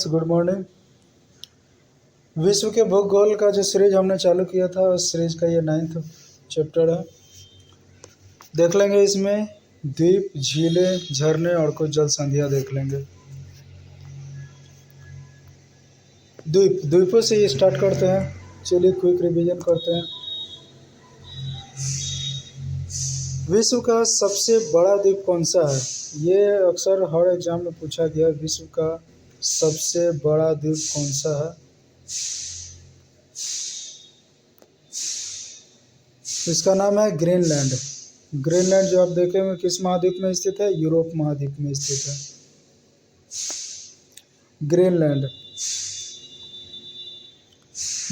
Good morning. विश्व के भूगोल का जो सीरीज हमने चालू किया था उस सीरीज का ये 9th चैप्टर है। देख लेंगे इसमें द्वीप, झीलें, झरने और कुछ जल संधियाँ देख लेंगे। द्वीपों से ये स्टार्ट करते हैं। चलिए क्विक रिवीजन करते हैं। विश्व का सबसे बड़ा द्वीप कौन सा है? ये अक्सर हर एग्जाम में पूछा गया। विश्व का सबसे बड़ा द्वीप कौन सा है? इसका नाम है ग्रीनलैंड। ग्रीनलैंड जो आप देखेंगे किस महाद्वीप में स्थित है? यूरोप महाद्वीप में स्थित है ग्रीनलैंड।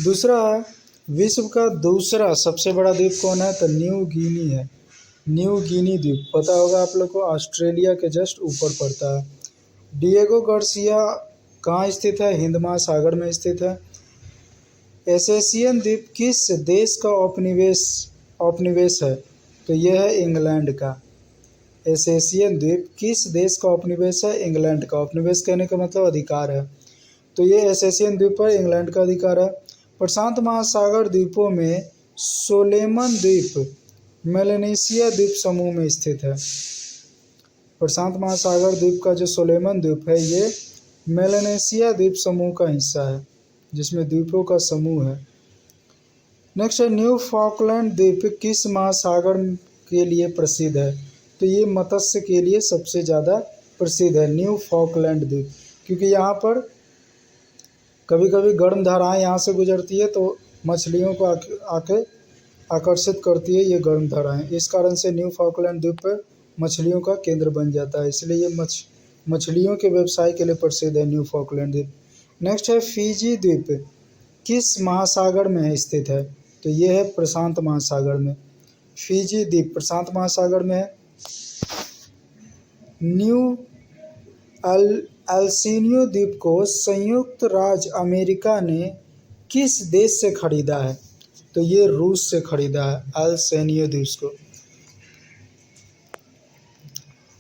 दूसरा है, विश्व का दूसरा सबसे बड़ा द्वीप कौन है? तो न्यू गिनी है। न्यू गिनी द्वीप पता होगा आप लोग को, ऑस्ट्रेलिया के जस्ट ऊपर पड़ता है। डिएगो गार्सिया कहाँ स्थित है? हिंद महासागर में स्थित है। एसेशियन द्वीप किस देश का औपनिवेश है? तो यह है इंग्लैंड का। एसेशियन द्वीप किस देश का औपनिवेश है? इंग्लैंड का। औपनिवेश कहने का मतलब अधिकार है, तो ये एसेशियन द्वीप पर इंग्लैंड का अधिकार है। प्रशांत महासागर द्वीपों में सोलेमन द्वीप मेलानेशिया द्वीप समूह में स्थित है। प्रशांत महासागर द्वीप का जो सोलेमन द्वीप है ये मेलानेशिया द्वीप समूह का हिस्सा है, जिसमें द्वीपों का समूह है। नेक्स्ट है, न्यू फॉकलैंड द्वीप किस महासागर के लिए प्रसिद्ध है? तो ये मत्स्य के लिए सबसे ज़्यादा प्रसिद्ध है न्यू फॉकलैंड द्वीप, क्योंकि यहाँ पर कभी कभी गर्म धाराएं यहाँ से गुजरती है तो मछलियों को आके आकर्षित करती है ये गर्म धाराएं। इस कारण से न्यू फॉकलैंड द्वीप पर मछलियों का केंद्र बन जाता है, इसलिए ये मछलियों के व्यवसाय के लिए प्रसिद्ध है न्यू फॉकलैंड द्वीप। नेक्स्ट है, फिजी द्वीप किस महासागर में स्थित है? तो ये है प्रशांत महासागर में। फिजी द्वीप प्रशांत महासागर में है। न्यू एल्सिनियो द्वीप को संयुक्त राज्य अमेरिका ने किस देश से खरीदा है? तो ये रूस से खरीदा है एल्सिनियो द्वीप को।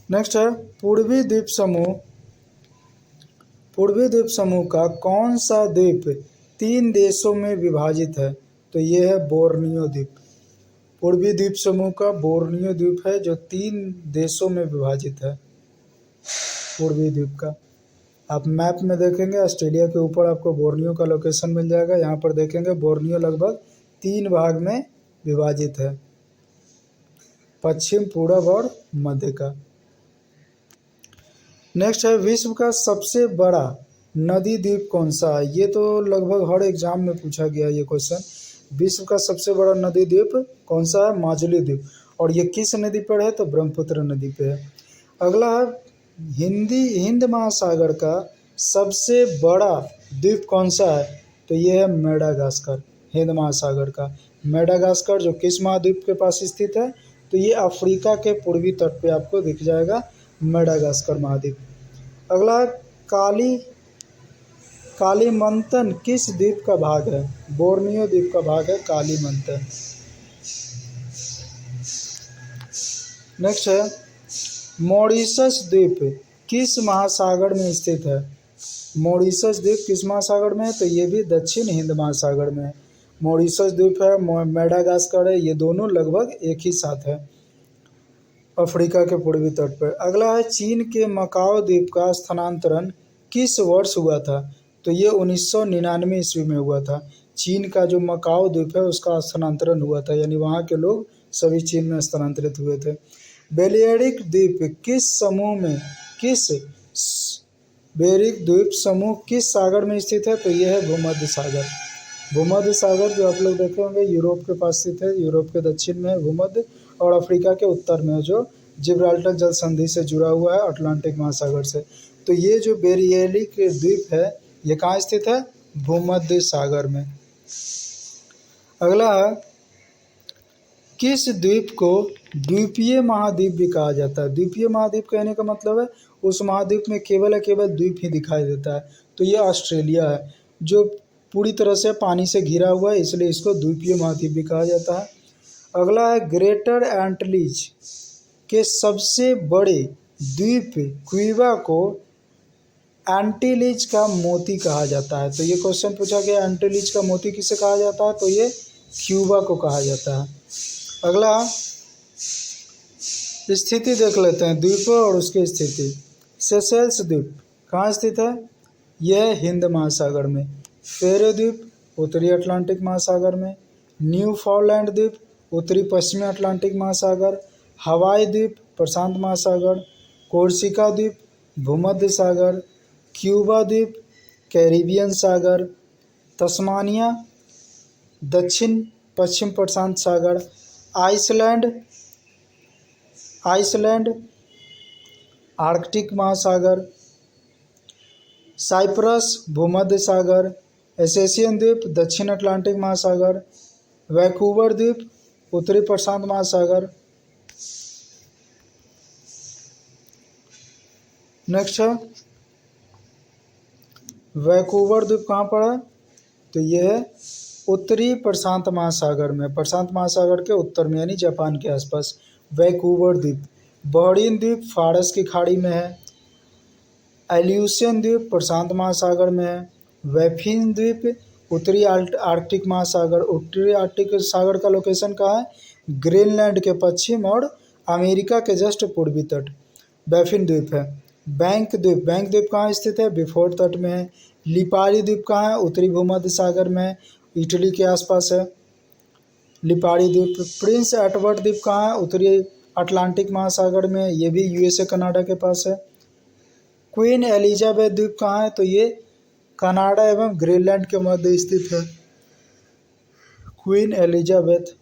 नेक्स्ट है, पूर्वी द्वीप समूह का कौन सा द्वीप 3 देशों में विभाजित है? तो ये है बोर्नियो द्वीप। पूर्वी द्वीप समूह का बोर्नियो द्वीप है जो 3 देशों में विभाजित है। पूर्वी द्वीप का आप मैप में देखेंगे, ऑस्ट्रेलिया के ऊपर आपको बोर्नियो का लोकेशन मिल जाएगा। यहाँ पर देखेंगे बोर्नियो लगभग 3 भाग में विभाजित है, पश्चिम, पूरब और मध्य का। नेक्स्ट है, विश्व का सबसे बड़ा नदी द्वीप कौन सा है? ये तो लगभग हर एग्जाम में पूछा गया ये क्वेश्चन। विश्व का सबसे बड़ा नदी द्वीप कौन सा है? माजुली द्वीप। और ये किस नदी पर है? तो ब्रह्मपुत्र नदी पे है। अगला है, हिंद महासागर का सबसे बड़ा द्वीप कौन सा है? तो ये है मेडागास्कर। हिंद महासागर का मेडागास्कर जो किस महाद्वीप के पास स्थित है? तो ये अफ्रीका के पूर्वी तट पे आपको दिख जाएगा मेडागास्कर महाद्वीप। अगला, कालीमंतन किस द्वीप का भाग है? बोर्नियो द्वीप का भाग है कालीमंतन। नेक्स्ट है, मॉरिशस द्वीप किस महासागर में स्थित है? मॉरिशस द्वीप किस महासागर में है? तो ये भी दक्षिण हिंद महासागर में है। मॉरिशस द्वीप है, मेडागास्कर है, ये दोनों लगभग एक ही साथ है अफ्रीका के पूर्वी तट पर। अगला है, चीन के मकाओ द्वीप का स्थानांतरण किस वर्ष हुआ था? तो ये 1999 ईस्वी में हुआ था। चीन का जो मकाओ द्वीप है उसका स्थानांतरण हुआ था, यानी वहाँ के लोग सभी चीन में स्थानांतरित हुए थे। बेलियरिक द्वीप बेरिक द्वीप समूह किस सागर में स्थित है? तो यह है भूमध्य सागर। भूमध्य सागर जो आप लोग देखे होंगे यूरोप के पास स्थित है, यूरोप के दक्षिण में है भूमध्य, और अफ्रीका के उत्तर में है जो जिब्राल्टर जल संधि से जुड़ा हुआ है अटलांटिक महासागर से। तो ये जो बेरियलिक द्वीप है ये कहाँ स्थित है? भूमध्य सागर में। अगला है, किस द्वीप को द्वीपीय महाद्वीप भी कहा जाता है? द्वीपीय महाद्वीप कहने का मतलब है उस महाद्वीप में केवल द्वीप ही दिखाई देता है। तो ये ऑस्ट्रेलिया है जो पूरी तरह से पानी से घिरा हुआ है, इसलिए इसको द्वीपीय महाद्वीप भी कहा जाता है। अगला है, ग्रेटर एंटिलीज के सबसे बड़े द्वीप क्यूबा को एंटीलीज का मोती कहा जाता है। तो ये क्वेश्चन पूछा गया एंटीलीज का मोती किसे कहा जाता है, तो ये क्यूबा को कहा जाता है। अगला स्थिति देख लेते हैं, द्वीपों और उसकी स्थिति। सेशेल्स द्वीप कहाँ स्थित है, यह हिंद महासागर में। फेरो द्वीप उत्तरी अटलांटिक महासागर में। न्यूफाउंडलैंड द्वीप उत्तरी पश्चिमी अटलांटिक महासागर। हवाई द्वीप प्रशांत महासागर। कोर्सिका द्वीप भूमध्य सागर। क्यूबा द्वीप कैरिबियन सागर। तस्मानिया दक्षिण पश्चिम प्रशांत सागर। आइसलैंड आर्कटिक महासागर। साइप्रस भूमध्य सागर। एसेशियन द्वीप दक्षिण अटलांटिक महासागर। वैंकूवर द्वीप उत्तरी प्रशांत महासागर। नेक्स्ट है वैंकूवर द्वीप कहाँ पर है, तो यह है उत्तरी प्रशांत महासागर में, प्रशांत महासागर के उत्तर में यानी जापान के आसपास। वैंकूवर द्वीप। बहरीन द्वीप फारस की खाड़ी में है। एल्यूसियन द्वीप प्रशांत महासागर में है। वैफिन द्वीप उत्तरी आर्कटिक महासागर। उत्तरी आर्कटिक सागर का लोकेशन कहाँ है, ग्रीनलैंड के पश्चिम और अमेरिका के जस्ट पूर्वी तट बैफिन द्वीप है। बैंक द्वीप कहाँ स्थित है, बिफोर तट में है। लिपारी द्वीप कहाँ है, उत्तरी भूमध्य सागर में है, इटली के आसपास है लिपारी द्वीप। प्रिंस एडवर्ड द्वीप कहाँ है, उत्तरी अटलांटिक महासागर में, ये भी यूएसए कनाडा के पास है। क्वीन एलिजाबेथ द्वीप कहाँ है, तो ये कनाडा एवं ग्रीनलैंड के मध्य स्थित है, क्वीन एलिजाबेथ।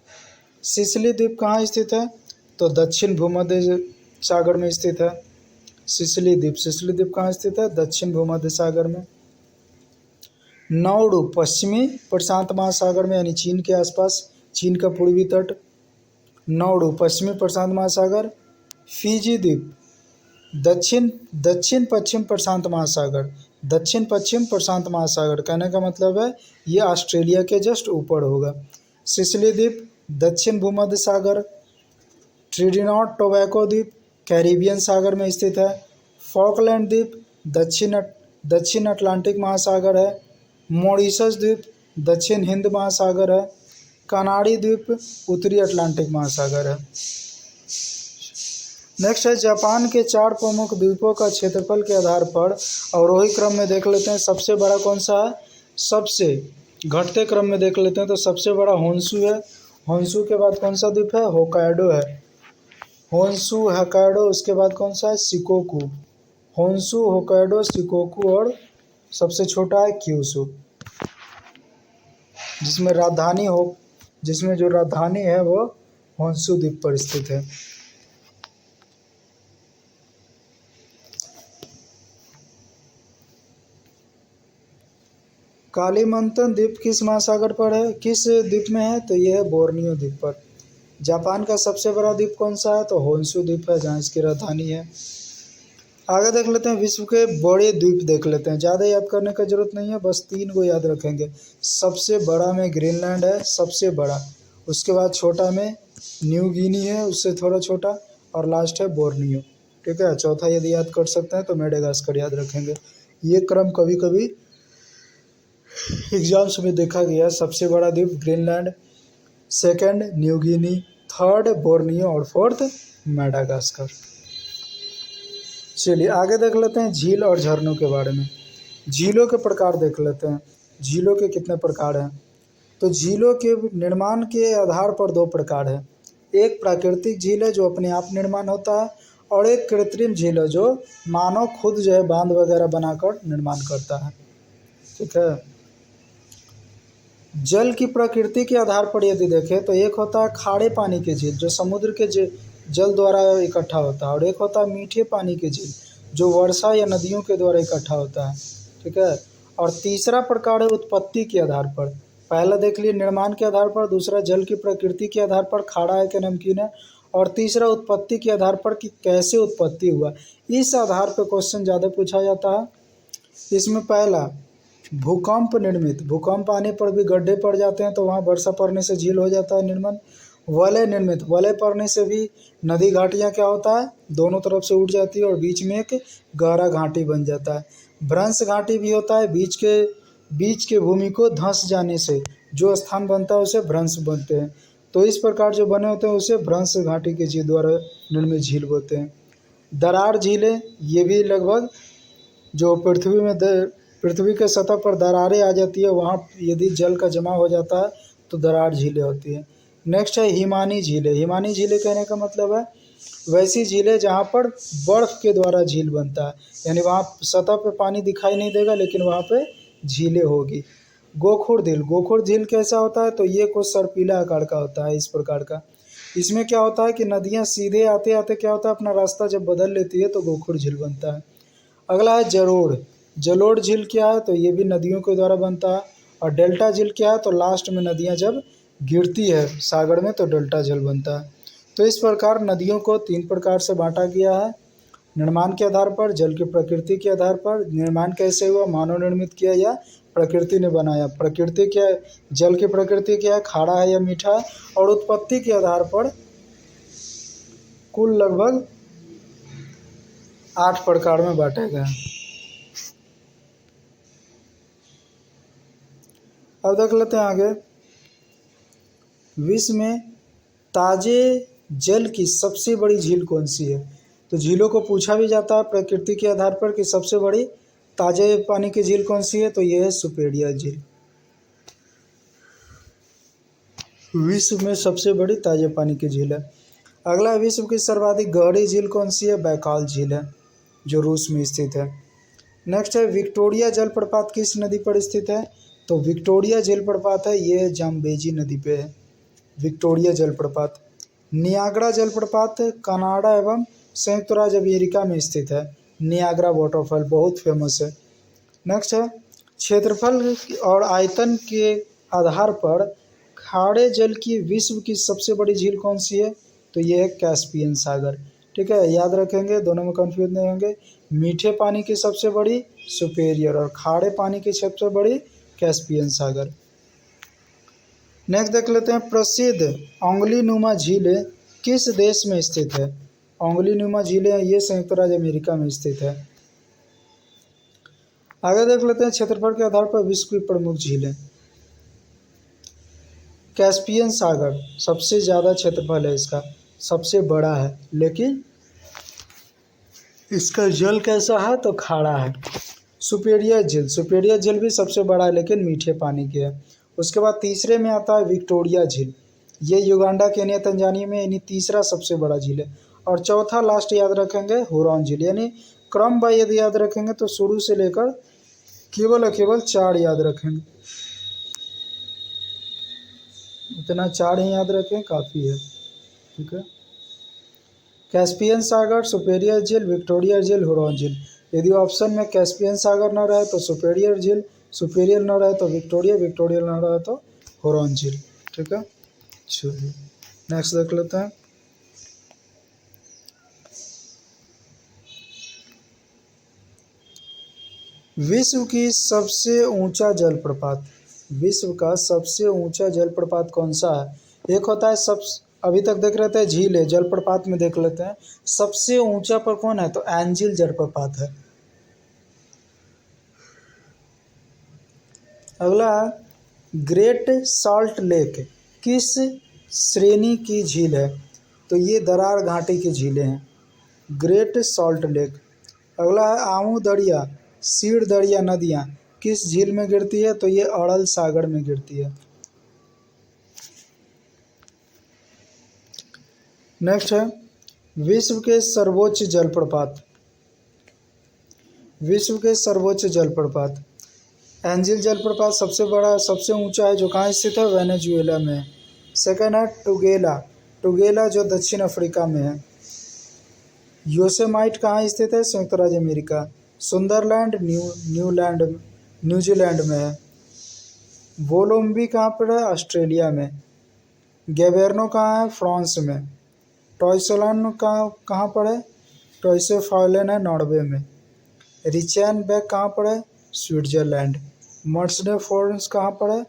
सिसिली द्वीप कहाँ स्थित है, तो दक्षिण भूमध्य सागर में स्थित है सिसिली द्वीप कहाँ स्थित है, दक्षिण भूमध्य सागर में। नाउडू पश्चिमी प्रशांत महासागर में यानी चीन के आसपास, चीन का पूर्वी तट। नाउडू पश्चिमी प्रशांत महासागर। फिजी द्वीप दक्षिण पश्चिम प्रशांत महासागर, दक्षिण पश्चिम प्रशांत महासागर कहने का मतलब है ये ऑस्ट्रेलिया के जस्ट ऊपर होगा। सिसिली द्वीप दक्षिण भूमध्य सागर। ट्रिनिडाद टोबैगो द्वीप कैरिबियन सागर में स्थित है। फॉकलैंड द्वीप दक्षिण अटलांटिक महासागर है। मॉरिशस द्वीप दक्षिण हिंद महासागर है। कनारी द्वीप उत्तरी अटलांटिक महासागर है। नेक्स्ट है जापान के 4 प्रमुख द्वीपों का क्षेत्रफल के आधार पर अवरोही क्रम में देख लेते हैं सबसे बड़ा कौन सा है, सबसे घटते क्रम में देख लेते हैं तो सबसे बड़ा होन्शु है। होन्शु के बाद कौन सा द्वीप है, होक्काइडो है। होन्शु होक्काइडो, उसके बाद कौन सा है, शिकोकू। होन्शु होक्काइडो शिकोकू और सबसे छोटा है क्यूशू, जिसमें जो राजधानी है वो होन्शु द्वीप पर स्थित है। कालीमंतन द्वीप किस महासागर पर है, किस द्वीप में है, तो यह है बोर्नियो द्वीप पर। जापान का सबसे बड़ा द्वीप कौन सा है, तो होन्शु द्वीप है जहाँ इसकी राजधानी है। आगे देख लेते हैं विश्व के बड़े द्वीप देख लेते हैं, ज़्यादा याद करने का जरूरत नहीं है, बस 3 को याद रखेंगे। सबसे बड़ा में ग्रीनलैंड है, सबसे बड़ा। उसके बाद छोटा में न्यू गिनी है, उससे थोड़ा छोटा, और लास्ट है बोर्नियो। ठीक है, चौथा यदि याद कर सकते हैं तो मेडागास्कर याद रखेंगे। ये क्रम कभी कभी एग्जाम्स में देखा गया, सबसे बड़ा द्वीप Greenland, second New Guinea, third Borneo और फोर्थ मेडागास्कर। चलिए आगे देख लेते हैं झील और झरनों के बारे में। झीलों के प्रकार देख लेते हैं, झीलों के कितने प्रकार हैं। तो झीलों के निर्माण के आधार पर 2 प्रकार है। एक प्राकृतिक झील है जो अपने आप निर्माण होता है, और एक कृत्रिम झील है जो मानव खुद जो है बांध वगैरह बनाकर निर्माण करता है। ठीक है, जल की प्रकृति के आधार पर यदि देखें तो एक होता है खारे पानी के झील जो समुद्र के जल द्वारा इकट्ठा होता है, और एक होता है मीठे पानी के झील जो वर्षा या नदियों के द्वारा इकट्ठा होता है। ठीक है, और तीसरा प्रकार है उत्पत्ति के आधार पर। पहला देख लिए निर्माण के आधार पर, दूसरा जल की प्रकृति के आधार पर खारा है कि नमकीन है, और तीसरा उत्पत्ति के आधार पर कि कैसे उत्पत्ति हुआ। इस आधार पर क्वेश्चन ज़्यादा पूछा जाता है। इसमें पहला भूकंप निर्मित, भूकंप आने पर भी गड्ढे पड़ जाते हैं तो वहाँ वर्षा पड़ने से झील हो जाता है निर्माण। वलय निर्मित, वलय पड़ने से भी नदी घाटियाँ क्या होता है, दोनों तरफ से उठ जाती है और बीच में एक गहरा घाटी बन जाता है। भ्रंश घाटी भी होता है, बीच के भूमि को धंस जाने से जो स्थान बनता है उसे भ्रंश बनते हैं। तो इस प्रकार जो बने होते हैं उसे भ्रंश घाटी के झील द्वारा निर्मित झील बोलते हैं। दरार झीलें, ये भी लगभग जो पृथ्वी के सतह पर दरारें आ जाती है, वहाँ यदि जल का जमा हो जाता है तो दरार झीलें होती हैं। नेक्स्ट है हिमानी झीलें। हिमानी झीलें कहने का मतलब है वैसी झीलें जहाँ पर बर्फ़ के द्वारा झील बनता है, यानी वहाँ सतह पे पानी दिखाई नहीं देगा लेकिन वहाँ पे झीलें होगी। गोखुर झील, गोखुर झील कैसा होता है, तो ये कुछ सर्पीला आकार का होता है, इस प्रकार का। इसमें क्या होता है कि नदियाँ सीधे आते आते क्या होता है, अपना रास्ता जब बदल लेती है तो गोखुर झील बनता है। अगला है जलोढ़। जलोढ़ झील क्या है, तो ये भी नदियों के द्वारा बनता है। और डेल्टा झील क्या है, तो लास्ट में नदियाँ जब गिरती है सागर में तो डेल्टा झील बनता है। तो इस प्रकार नदियों को 3 प्रकार से बांटा गया है, निर्माण के आधार पर, जल की प्रकृति के आधार पर। निर्माण कैसे हुआ, मानव निर्मित किया या प्रकृति ने बनाया। प्रकृति क्या है, जल की प्रकृति क्या है, खारा है या मीठा है। और उत्पत्ति के आधार पर कुल लगभग 8 प्रकार में बांटे गए। अब देख लेते हैं आगे, विश्व में ताजे जल की सबसे बड़ी झील कौन सी है। तो झीलों को पूछा भी जाता है प्रकृति के आधार पर कि सबसे बड़ी ताजे पानी की झील कौन सी है, तो यह है सुपेरिया झील। विश्व में सबसे बड़ी ताजे पानी की झील है। अगला, विश्व की सर्वाधिक गहरी झील कौन सी है, बैकाल झील है जो रूस में स्थित है। नेक्स्ट है, विक्टोरिया जलप्रपात किस नदी पर स्थित है, तो विक्टोरिया जलप्रपात है ये जाम्बेजी नदी पे है, विक्टोरिया जलप्रपात। नियाग्रा जलप्रपात कनाडा एवं संयुक्त राज्य अमेरिका में स्थित है। नियाग्रा वाटरफॉल बहुत फेमस है। नेक्स्ट है, क्षेत्रफल और आयतन के आधार पर खारे जल की विश्व की सबसे बड़ी झील कौन सी है, तो ये है कैस्पियन सागर। ठीक है, याद रखेंगे, दोनों में कंफ्यूज नहीं होंगे। मीठे पानी की सबसे बड़ी सुपेरियर और खारे पानी की सबसे बड़ी कैस्पियन सागर। नेक्स्ट देख लेते हैं, प्रसिद्ध उंगली नुमा झीलें किस देश में स्थित है। उंगली नुमा झीलें ये संयुक्त राज्य अमेरिका में स्थित है। आगे देख लेते हैं, क्षेत्रफल के आधार पर विश्व की प्रमुख झीलें। कैस्पियन सागर सबसे ज़्यादा क्षेत्रफल है, इसका सबसे बड़ा है, लेकिन इसका जल कैसा है, तो खारा है। सुपेरियर झील, सुपेरियर झील भी सबसे बड़ा है लेकिन मीठे पानी की है। उसके बाद तीसरे में आता है विक्टोरिया झील, ये युगांडा, केन्या, तंजानिया में, यानी तीसरा सबसे बड़ा झील है। और चौथा लास्ट याद रखेंगे हुरॉन झील, यानी क्रम बाय यदि याद रखेंगे तो शुरू से लेकर केवल 4 याद रखेंगे, इतना 4 ही याद रखें काफ़ी है। ठीक है, कैस्पियन सागर, सुपेरियर झील, विक्टोरिया झील, हुरॉन झील। यदि ऑप्शन में कैस्पियन सागर न रहे तो सुपेरियर झील, सुपेरियर न रहे तो विक्टोरिया, विक्टोरिया न रहे तो हुरॉन झील। ठीक है, चलिए नेक्स्ट देख लेते हैं। विश्व की सबसे ऊंचा जलप्रपात, विश्व का सबसे ऊंचा जलप्रपात कौन सा है। एक होता है अभी तक देख रहे थे झील है, जलप्रपात में देख लेते हैं सबसे ऊंचा पर कौन है, तो एंजिल जलप्रपात है। अगला, ग्रेट सॉल्ट लेक किस श्रेणी की झील है, तो ये दरार घाटी की झीलें हैं, ग्रेट सॉल्ट लेक। अगला है, आमू दरिया, सीड़ दरिया नदियाँ किस झील में गिरती है, तो ये अड़ल सागर में गिरती है। नेक्स्ट है, विश्व के सर्वोच्च जलप्रपात, विश्व के सर्वोच्च जलप्रपात। एंजिल जलप्रपात सबसे बड़ा सबसे ऊंचा है, जो कहाँ स्थित है, वेनेजुएला में। सेकंड है टुगेला, टुगेला जो दक्षिण अफ्रीका में है। योसेमाइट कहाँ स्थित है, संयुक्त राज्य अमेरिका। सुंदरलैंड न्यूजीलैंड में है। वोलोम्बी कहाँ पर है, ऑस्ट्रेलिया में। गैबेर्नो कहाँ है, फ्रांस में। टॉयसलन कहाँ पर है, टॉयसेफाइलन है, नॉर्वे में। रिचेनबैक कहाँ पर है, स्विट्जरलैंड। मर्सडे फोर्स कहाँ पर है,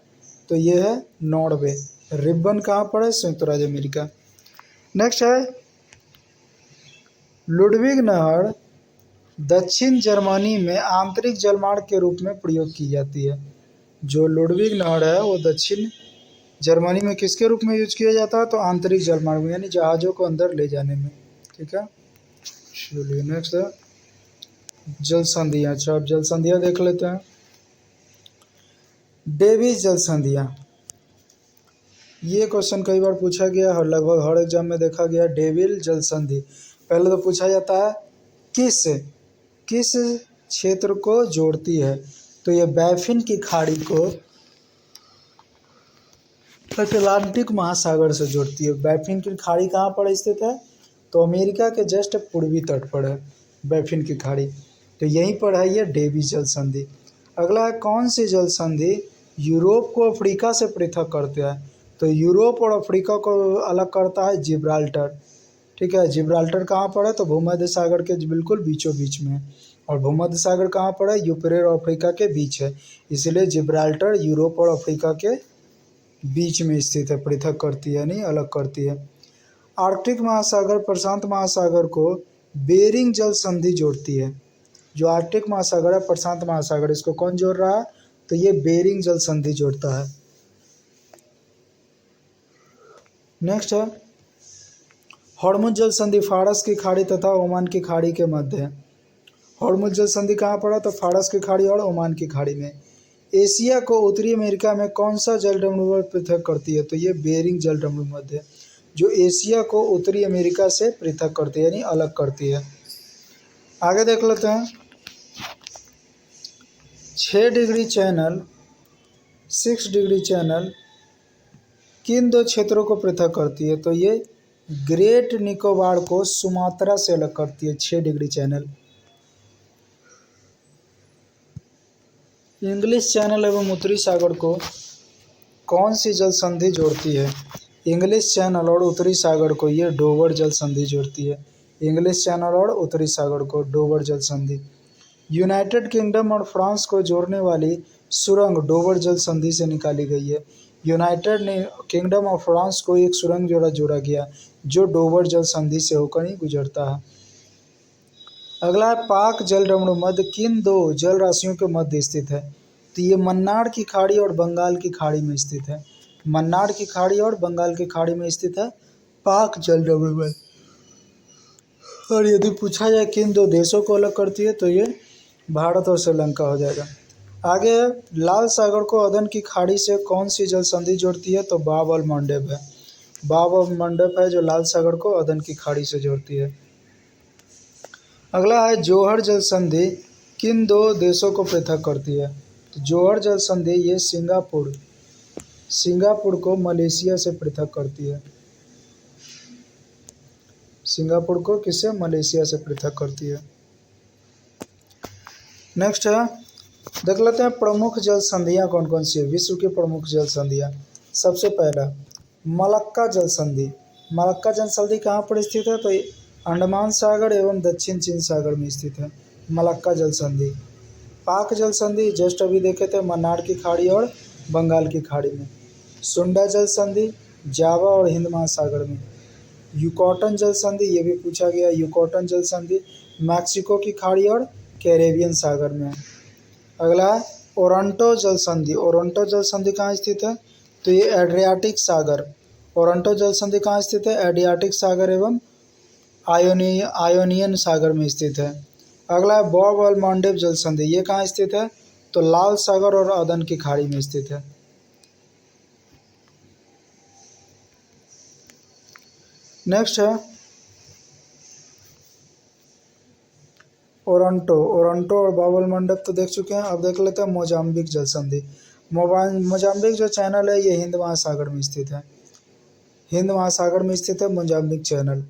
तो ये है नॉर्वे। रिबन कहाँ पर है? संयुक्त राज्य अमेरिका। नेक्स्ट है लुडविग नहर दक्षिण जर्मनी में आंतरिक जलमार्ग के रूप में प्रयोग की जाती है। जो लुडविग नहर है वो दक्षिण जर्मनी में किसके रूप में यूज किया जाता है? तो आंतरिक जलमार्ग में, यानी जहाज़ों को अंदर ले जाने में। ठीक है, चलिए नेक्स्ट है जल संधियाँ। अच्छा, अब जल संधियाँ देख लेते हैं। डेविस जल संधियाँ, ये क्वेश्चन कई बार पूछा गया और लगभग हर एग्जाम में देखा गया। डेविल जल संधि पहले तो पूछा जाता है किस किस क्षेत्र को जोड़ती है? तो ये बैफिन की खाड़ी को अटलांटिक महासागर से जोड़ती है। बैफिन की खाड़ी कहाँ पर स्थित है? तो अमेरिका के जस्ट पूर्वी तट पर है बैफिन की खाड़ी। तो यहीं पर है ये डेविस जल संधि। अगला है कौन सी जल संधि यूरोप को अफ्रीका से पृथक करते हैं? तो यूरोप और अफ्रीका को अलग करता है जिब्राल्टर। ठीक है, जिब्राल्टर कहाँ पर है? तो भूमध्य सागर के बिल्कुल बीचों बीच में है। और भूमध्य सागर कहाँ पर है? यूक्रेन और अफ्रीका के बीच है, इसलिए जिब्राल्टर यूरोप और अफ्रीका के बीच में स्थित है, पृथक करती है यानी अलग करती है। आर्कटिक महासागर प्रशांत महासागर को बेरिंग जल संधि जोड़ती है। जो आर्कटिक महासागर है प्रशांत महासागर, इसको कौन जोड़ रहा है? तो ये बेरिंग जल संधि जोड़ता है। नेक्स्ट है हॉर्मुज जल संधि फारस की खाड़ी तथा ओमान की खाड़ी के मध्य है। हॉर्मुज जल संधि कहाँ पर है? तो फारस की खाड़ी और ओमान की खाड़ी में। एशिया को उत्तरी अमेरिका में कौन सा जलडमरू पृथक करती है? तो ये बेरिंग जलडमरू मध्य है, जो एशिया को उत्तरी अमेरिका से पृथक करती है यानी अलग करती है। आगे देख लेते हैं 6 डिग्री चैनल 6 डिग्री चैनल किन दो क्षेत्रों को पृथक करती है? तो ये ग्रेट निकोबार को सुमात्रा से अलग करती है 6 डिग्री चैनल। इंग्लिश चैनल एवं उत्तरी सागर को कौन सी जल संधि जोड़ती है? इंग्लिश चैनल और उत्तरी सागर को ये डोवर जल संधि जोड़ती है। इंग्लिश चैनल और उत्तरी सागर को डोवर जल संधि। यूनाइटेड किंगडम और फ्रांस को जोड़ने वाली सुरंग डोवर जल संधि से निकाली गई है। यूनाइटेड किंगडम और फ्रांस को एक सुरंग जोड़ा गया जो डोवर जल संधि से होकर ही गुजरता है। अगला है पाक जलडमरू मध्य किन दो जल राशियों के मध्य स्थित है? तो ये मन्नार की खाड़ी और बंगाल की खाड़ी में स्थित है। मन्नार की खाड़ी और बंगाल की खाड़ी में स्थित है पाक जलडमरू मध्य। और यदि पूछा जाए किन दो देशों को अलग करती है तो ये भारत और श्रीलंका हो जाएगा। आगे लाल सागर को अदन की खाड़ी से कौन सी जल संधि जोड़ती है? तो बाब और मंडप है। बाब और मंडप है जो लाल सागर को अदन की खाड़ी से जोड़ती है। अगला है जोहर जल संधि किन दो देशों को पृथक करती है? तो जोहर जल संधि ये सिंगापुर को मलेशिया से पृथक करती है। सिंगापुर को किससे? मलेशिया से पृथक करती है। नेक्स्ट है देख लेते हैं प्रमुख जल संधियाँ कौन कौन सी है। विश्व की प्रमुख जल संधियाँ, सबसे पहला मलक्का जल संधि। मलक्का जल संधि कहाँ पर स्थित है? तो अंडमान सागर एवं दक्षिण चीन सागर में स्थित है मलक्का जल संधि। पाक जल संधि जस्ट अभी देखे थे मन्नार की खाड़ी और बंगाल की खाड़ी में। सुंडा जल संधि जावा और हिंद महासागर में। यूकॉटन जल संधि ये भी पूछा गया, यूकॉटन जल संधि मैक्सिको की खाड़ी और कैरेबियन सागर में। अगला है ओरंटो जल संधि। ओरंटो जल संधि कहाँ स्थित है? तो ये एड्रियाटिक सागर। ओरंटो जल संधि कहाँ स्थित है? एड्रियाटिक सागर एवं आयोनियन सागर में स्थित है। अगला है बॉब और मांडेव जल संधि, ये कहाँ स्थित है? तो लाल सागर और अदन की खाड़ी में स्थित है। नेक्स्ट है ओरंटो और बाबल मंडप तो देख चुके हैं। अब देख लेते हैं मोजाम्बिक जल संधि। मोजाम्बिक जो चैनल है ये हिंद महासागर में स्थित है। हिंद महासागर में स्थित है मोजाम्बिक चैनल।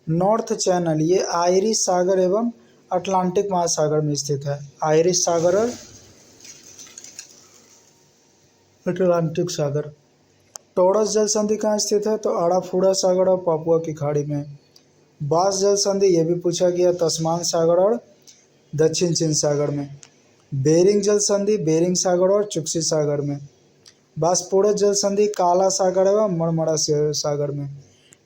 नॉर्थ चैनल ये आयरिश सागर एवं अटलांटिक महासागर में स्थित है। आयरिश सागर और अटलांटिक सागर। टॉरस जल संधि कहाँ स्थित है? तो अड़ाफुड़ा सागर और पापुआ की खाड़ी में। बास जल संधि ये भी पूछा गया तस्मान सागर और दक्षिण चीन सागर में। बेरिंग जल संधि बेरिंग सागर और चुक्सी सागर में। बास्पोरस जल संधि काला सागर एवं मरमरा सागर में।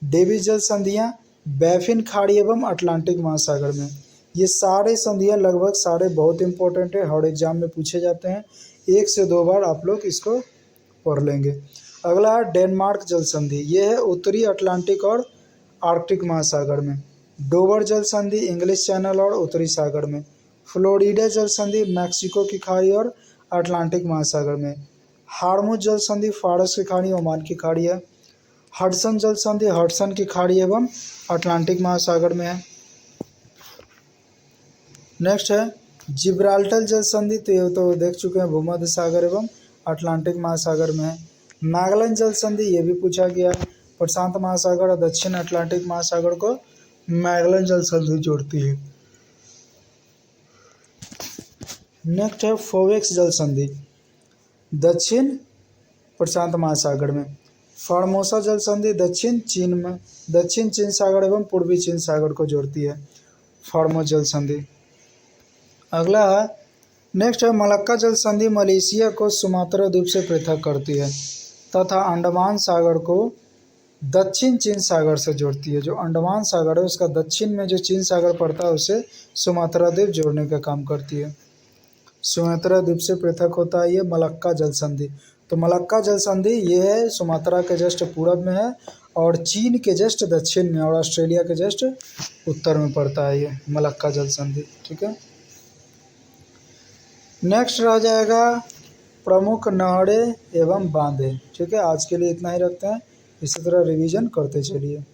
डेविस जल संधियाँ बैफिन खाड़ी एवं अटलांटिक महासागर में। ये सारे संधियाँ लगभग सारे बहुत इंपॉर्टेंट है, हर एग्जाम में पूछे जाते हैं, 1 से 2 बार आप लोग इसको पढ़ लेंगे। अगला है डेनमार्क जल संधि, ये है उत्तरी अटलांटिक और आर्कटिक महासागर में। डोवर जल संधि इंग्लिश चैनल और उत्तरी सागर में। फ्लोरिडा जल संधि मैक्सिको की खाड़ी और अटलांटिक महासागर में। हार्मुज जल संधि फारस की खाड़ी ओमान की खाड़ी है। हडसन जल संधि हडसन की खाड़ी एवं अटलांटिक महासागर में है। नेक्स्ट है जिब्राल्टर जल संधि, तो ये तो देख चुके हैं, भूमध्य सागर एवं अटलांटिक महासागर में है। मैगलन जल संधि ये भी पूछा गया है, प्रशांत महासागर और दक्षिण अटलांटिक महासागर को मैगलन जल संधि जोड़ती है। नेक्स्ट है फोवेक्स जल संधि दक्षिण प्रशांत महासागर में। फॉर्मोसा जल संधि दक्षिण चीन सागर एवं पूर्वी चीन सागर को जोड़ती है, फॉर्मोस जल संधि। अगला है नेक्स्ट है मलक्का जल संधि मलेशिया को सुमात्रा द्वीप से पृथक करती है तथा अंडमान सागर को दक्षिण चीन सागर से जोड़ती है। जो अंडमान सागर है उसका दक्षिण में जो चीन सागर पड़ता है उसे सुमात्रा द्वीप जोड़ने का काम करती है। सुमात्रा द्वीप से पृथक होता है ये मलक्का जल संधि। तो मलक्का जल संधि ये है सुमात्रा के जस्ट पूरब में है और चीन के जस्ट दक्षिण में और ऑस्ट्रेलिया के जस्ट उत्तर में पड़ता है ये मलक्का जल संधि। ठीक है, नेक्स्ट रह जाएगा प्रमुख नहरें एवं बांधे। ठीक है, आज के लिए इतना ही रखते हैं, इसी तरह रिवीजन करते चलिए।